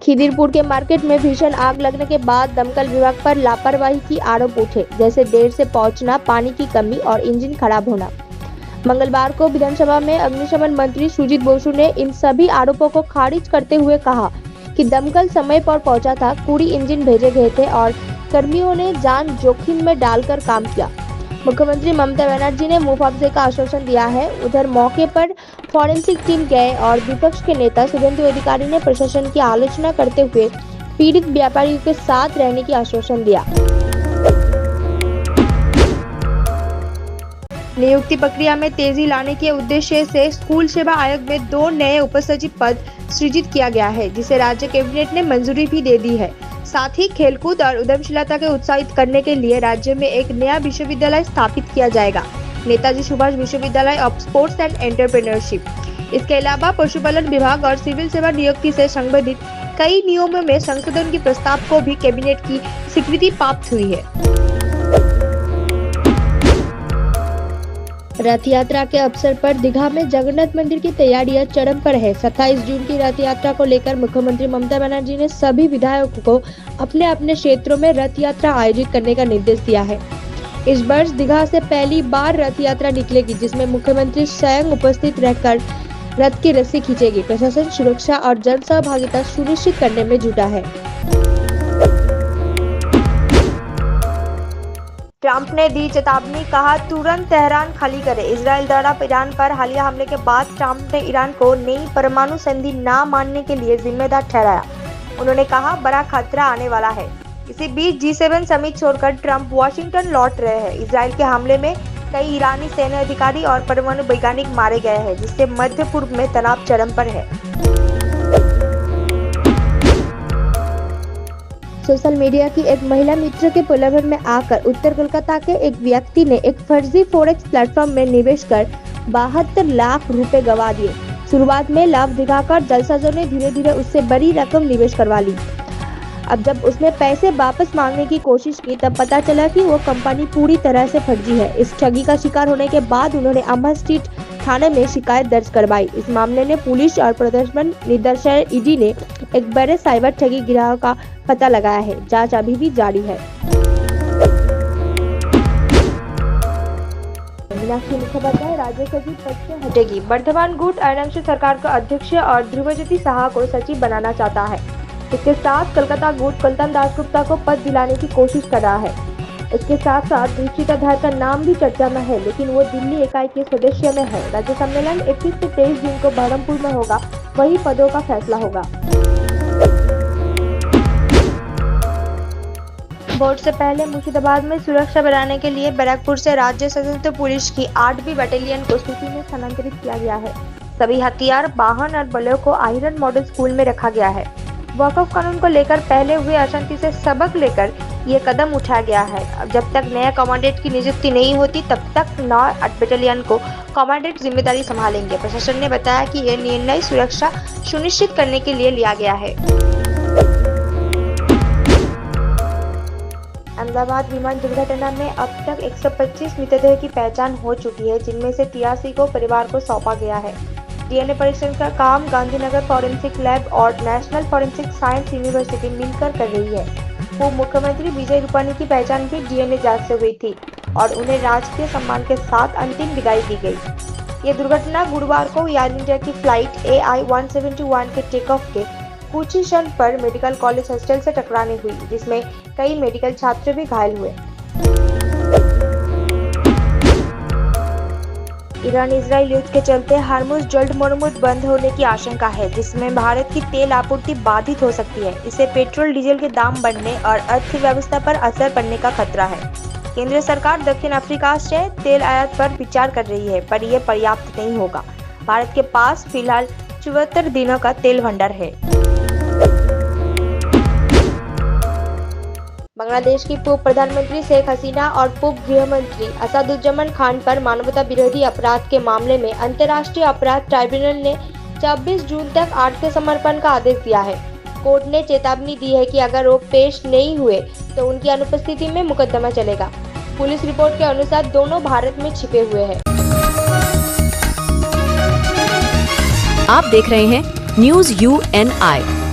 खिदिरपुर के मार्केट में भीषण आग लगने के बाद दमकल विभाग पर लापरवाही की आरोप उठे, जैसे देर से पहुंचना, पानी की कमी और इंजन खराब होना। मंगलवार को विधानसभा में अग्निशमन मंत्री सुजीत बोसु ने इन सभी आरोपों को खारिज करते हुए कहा कि दमकल समय पर पहुंचा था, कूड़ी इंजन भेजे गए थे और कर्मियों ने जान जोखिम में डालकर काम किया। मुख्यमंत्री ममता बनर्जी ने मुआवजे का आश्वासन दिया है। उधर मौके पर फॉरेंसिक टीम गए और विपक्ष के नेता शुभेंदु अधिकारी ने प्रशासन की आलोचना करते हुए पीड़ित व्यापारियों के साथ रहने की आश्वासन दिया। नियुक्ति प्रक्रिया में तेजी लाने के उद्देश्य से स्कूल सेवा आयोग में 2 नए उपसचिव पद सृजित किया गया है, जिसे राज्य कैबिनेट ने मंजूरी भी दे दी है। साथ ही खेलकूद और उद्यमशीलता को उत्साहित करने के लिए राज्य में एक नया विश्वविद्यालय स्थापित किया जाएगा, नेताजी सुभाष विश्वविद्यालय ऑफ स्पोर्ट्स एंड एंटरप्रेन्योरशिप। इसके अलावा पशुपालन विभाग और सिविल सेवा नियुक्ति से संबंधित कई नियमों में संशोधन के प्रस्ताव को भी कैबिनेट की स्वीकृति प्राप्त हुई है। रथ यात्रा के अवसर पर दीघा में जगन्नाथ मंदिर की तैयारियां चरम पर है। 27 जून की रथ यात्रा को लेकर मुख्यमंत्री ममता बनर्जी ने सभी विधायकों को अपने अपने क्षेत्रों में रथ यात्रा आयोजित करने का निर्देश दिया है। इस वर्ष दीघा से पहली बार रथ यात्रा निकलेगी, जिसमें मुख्यमंत्री स्वयं उपस्थित रहकर रथ की रस्सी खींचेगी। प्रशासन सुरक्षा और जन सहभागिता सुनिश्चित करने में जुटा है। ट्रंप ने दी चेतावनी, कहा तुरंत तेहरान खाली करे। इजराइल द्वारा ईरान पर हालिया हमले के बाद ट्रंप ने ईरान को नई परमाणु संधि न मानने के लिए जिम्मेदार ठहराया। उन्होंने कहा बड़ा खतरा आने वाला है। इसी बीच G7 समिट छोड़कर ट्रंप वॉशिंगटन लौट रहे हैं। इजराइल के हमले में कई ईरानी सैन्य अधिकारी और परमाणु वैज्ञानिक मारे गए हैं, जिससे मध्य पूर्व में तनाव चरम पर है। सोशल मीडिया की एक महिला मित्र के प्रलोभन में आकर उत्तर कोलकाता के एक व्यक्ति ने एक फर्जी फॉरेक्स प्लेटफॉर्म में निवेश कर 72 लाख रुपए गंवा दिए। शुरुआत में लाभ दिखाकर जालसाजों ने धीरे धीरे उससे बड़ी रकम निवेश करवा ली। अब जब उसने पैसे वापस मांगने की कोशिश की, तब पता चला कि वो कंपनी पूरी तरह से फर्जी है। इस ठगी का शिकार होने के बाद उन्होंने अमर स्ट्रीट थाने में शिकायत दर्ज करवाई। इस मामले में पुलिस और प्रवर्तन निदेशालय ईडी ने एक बड़े साइबर ठगी गिरोह का पता लगाया है। जांच अभी भी जारी है। मीनाक्षी मुखोपाध्याय राज्य सचिव पद से हटेगी। वर्धमान गुट आयरंश सरकार का अध्यक्ष और ध्रुवज्योति साहा को सचिव बनाना चाहता है। इसके साथ कलकत्ता गुट कुलतन दासगुप्ता को पद दिलाने की कोशिश कर रहा है। इसके साथ साथ दीक्षिताधार का नाम भी चर्चा में है, लेकिन वो दिल्ली इकाई के सदस्य में है। राज्य सम्मेलन 21 से 23 जून को बहरमपुर में होगा, वही पदों का फैसला होगा। वोट से पहले मुर्शिदाबाद में सुरक्षा बढ़ाने के लिए बैरकपुर से राज्य सशस्त्र पुलिस की 8वीं बटालियन को सिटी में स्थानांतरित किया गया है। सभी हथियार, वाहन और बलों को आयरन मॉडल स्कूल में रखा गया है। वक्फ कानून को लेकर पहले हुए अशांति से सबक लेकर ये कदम उठाया गया है। अब जब तक नया कमांडेंट की नियुक्ति नहीं होती, तब तक 9 बटालियन को कमांडेंट जिम्मेदारी संभालेंगे। प्रशासन ने बताया कि यह निर्णय सुरक्षा सुनिश्चित करने के लिए लिया गया है। अहमदाबाद विमान दुर्घटना में अब तक 125 मृतदेह की पहचान हो चुकी है, जिनमें से 83 को परिवार को सौंपा गया है। डीएनए परीक्षण का काम गांधीनगर फॉरेंसिक लैब और नेशनल फॉरेंसिक साइंस यूनिवर्सिटी मिलकर कर रही है। पूर्व मुख्यमंत्री विजय रूपाणी की पहचान भी डीएनए जांच से हुई थी और उन्हें राजकीय सम्मान के साथ अंतिम विदाई दी गई। ये दुर्घटना गुरुवार को एयर इंडिया की फ्लाइट AI-171 के टेक ऑफ के कुछ ही क्षण पर मेडिकल कॉलेज हॉस्टल से टकराने हुई, जिसमें कई मेडिकल छात्र भी घायल हुए। ईरान इजराइल युद्ध के चलते हार्मुज जल्द मरम्मत बंद होने की आशंका है, जिसमें भारत की तेल आपूर्ति बाधित हो सकती है। इससे पेट्रोल डीजल के दाम बढ़ने और अर्थव्यवस्था पर असर पड़ने का खतरा है। केंद्र सरकार दक्षिण अफ्रीका से तेल आयात पर विचार कर रही है, पर यह पर्याप्त नहीं होगा। भारत के पास फिलहाल 74 दिनों का तेल भंडार है। बांग्लादेश की पूर्व प्रधानमंत्री शेख हसीना और पूर्व गृह मंत्री असदुज्जमान खान पर मानवता विरोधी अपराध के मामले में अंतर्राष्ट्रीय अपराध ट्राइब्यूनल ने 24 जून तक आत्मसमर्पण का आदेश दिया है। कोर्ट ने चेतावनी दी है कि अगर वो पेश नहीं हुए तो उनकी अनुपस्थिति में मुकदमा चलेगा। पुलिस रिपोर्ट के अनुसार दोनों भारत में छिपे हुए हैं। आप देख रहे हैं न्यूज़ UNI।